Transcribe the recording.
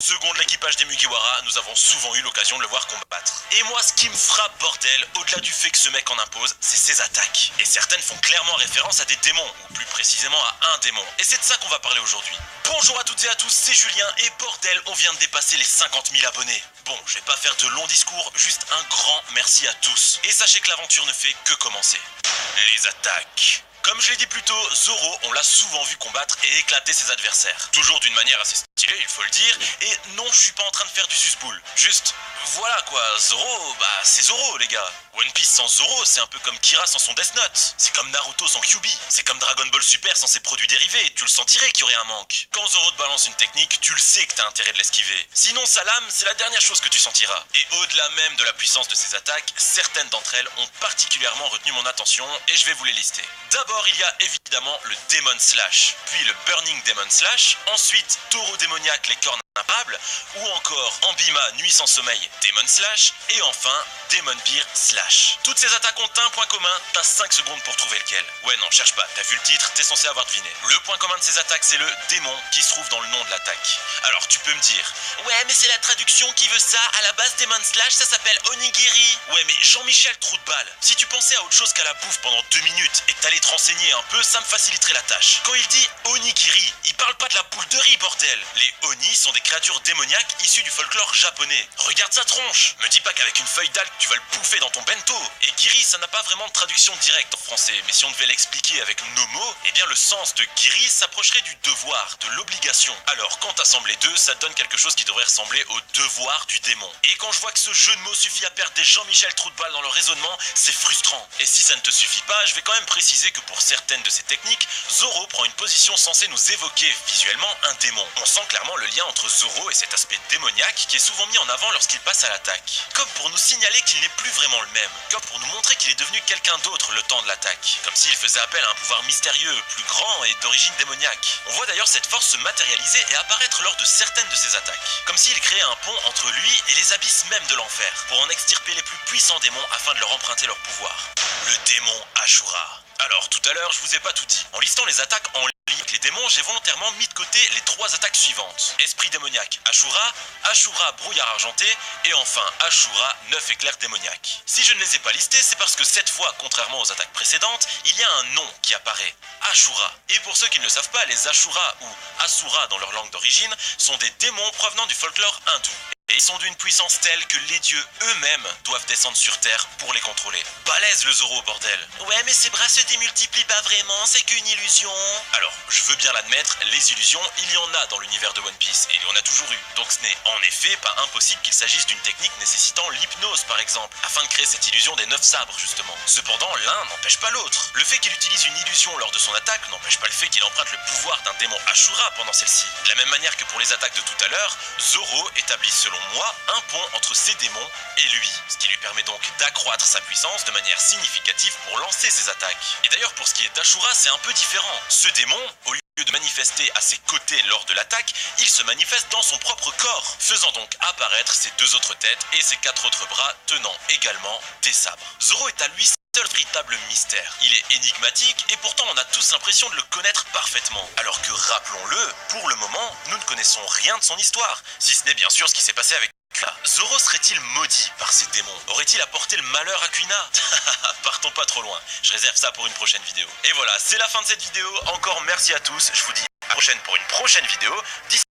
Second de l'équipage des Mugiwara, nous avons souvent eu l'occasion de le voir combattre. Et moi, ce qui me frappe, bordel, au-delà du fait que ce mec en impose, c'est ses attaques. Et certaines font clairement référence à des démons, ou plus précisément à un démon. Et c'est de ça qu'on va parler aujourd'hui. Bonjour à toutes et à tous, c'est Julien, et bordel, on vient de dépasser les 50 000 abonnés. Bon, je vais pas faire de longs discours, juste un grand merci à tous. Et sachez que l'aventure ne fait que commencer. Les attaques. Comme je l'ai dit plus tôt, Zoro, on l'a souvent vu combattre et éclater ses adversaires. Toujours d'une manière assez stylée, il faut le dire, et non, je suis pas en train de faire du susboule. Juste, voilà quoi, Zoro, c'est Zoro les gars. One Piece sans Zoro, c'est un peu comme Kira sans son Death Note. C'est comme Naruto sans Kyuubi. C'est comme Dragon Ball Super sans ses produits dérivés, tu le sentirais qu'il y aurait un manque. Quand Zoro te balance une technique, tu le sais que t'as intérêt de l'esquiver. Sinon, sa lame, c'est la dernière chose que tu sentiras. Et au-delà même de la puissance de ses attaques, certaines d'entre elles ont particulièrement retenu mon attention, et je vais vous les lister. D'abord, il y a évidemment le Demon Slash, puis le Burning Demon Slash, ensuite Taureau démoniaque, les cornes imparables, ou encore Ambima, nuit sans sommeil, Demon Slash, et enfin Demon Beer Slash. Toutes ces attaques ont un point commun, t'as 5 secondes pour trouver lequel. Ouais non, cherche pas, t'as vu le titre, t'es censé avoir deviné. Le point commun de ces attaques, c'est le démon qui se trouve dans le nom de l'attaque. Alors tu peux me dire, ouais mais c'est la traduction qui veut ça, à la base Demon Slash ça s'appelle Onigiri. Ouais mais Jean-Michel trou de balle, si tu pensais à autre chose qu'à la bouffe pendant 2 minutes et que t'allais te renseigner un peu, ça me faciliterait la tâche. Quand il dit Onigiri, il parle pas de la boule de riz bordel. Les Oni sont des créatures démoniaques issues du folklore japonais. Regarde sa tronche. Me dis pas qu'avec une feuille d'algue tu vas le bouffer dans ton bento. Et Giri ça n'a pas vraiment de traduction directe en français, mais si on devait l'expliquer avec nos mots, eh bien le sens de Giri s'approcherait du devoir, de l'obligation. Alors quand t'assembles les deux, ça donne quelque chose qui devrait ressembler au devoir du démon. Et quand je vois que ce jeu de mots suffit à perdre des Jean-Michel trou de balle dans le raisonnement, c'est frustrant. Et si ça ne te suffit pas, je vais quand même préciser que pour certaines de ces techniques, Zoro prend une position censée nous évoquer visuellement un démon. On sent clairement le lien entre Zoro et cet aspect démoniaque qui est souvent mis en avant lorsqu'il passe à l'attaque. Comme pour nous signaler qu'il n'est plus vraiment le même. Comme pour nous montrer qu'il est devenu quelqu'un d'autre le temps de l'attaque. Comme s'il faisait appel à un pouvoir mystérieux, plus grand et d'origine démoniaque. On voit d'ailleurs cette force se matérialiser et apparaître lors de certaines de ses attaques. Comme s'il créait un pont entre lui et les abysses même de l'enfer. Pour en extirper les plus puissants démons afin de leur emprunter leur pouvoir. Le démon Ashura. Alors tout à l'heure je vous ai pas tout dit. En listant les attaques en lien avec les démons, j'ai volontairement mis de côté les 3 attaques suivantes. Esprit démoniaque Ashura, Ashura brouillard argenté et enfin Ashura 9 éclairs démoniaques. Si je ne les ai pas listés, c'est parce que cette fois, contrairement aux attaques précédentes, il y a un nom qui apparaît. Ashura. Et pour ceux qui ne le savent pas, les Ashura ou Asura dans leur langue d'origine sont des démons provenant du folklore hindou. Et ils sont d'une puissance telle que les dieux eux-mêmes doivent descendre sur Terre pour les contrôler. Balèze le Zoro, bordel. Ouais, mais ces bras se démultiplient pas vraiment, c'est qu'une illusion. Alors, je veux bien l'admettre, les illusions, il y en a dans l'univers de One Piece, et il y en a toujours eu. Donc ce n'est en effet pas impossible qu'il s'agisse d'une technique nécessitant l'hypnose, par exemple, afin de créer cette illusion des 9 sabres, justement. Cependant, l'un n'empêche pas l'autre. Le fait qu'il utilise une illusion lors de son attaque n'empêche pas le fait qu'il emprunte le pouvoir d'un démon Ashura pendant celle-ci. De la même manière que pour les attaques de tout à l'heure, Zoro établit selon moi un pont entre ses démons et lui, ce qui lui permet donc d'accroître sa puissance de manière significative pour lancer ses attaques. Et d'ailleurs pour ce qui est d'Ashura, c'est un peu différent. Ce démon, au lieu de manifester à ses côtés lors de l'attaque, il se manifeste dans son propre corps, faisant donc apparaître ses 2 autres têtes et ses 4 autres bras tenant également des sabres. Zoro est à lui seul véritable mystère. Il est énigmatique et pourtant on a tous l'impression de le connaître parfaitement. Alors que rappelons-le, pour le moment, nous ne connaissons rien de son histoire, si ce n'est bien sûr ce qui s'est passé avec Kuina. Zoro serait-il maudit par ces démons? Aurait-il apporté le malheur à Kuina? Partons pas trop loin, je réserve ça pour une prochaine vidéo. Et voilà, c'est la fin de cette vidéo. Encore merci à tous, je vous dis à la prochaine pour une prochaine vidéo. D'ici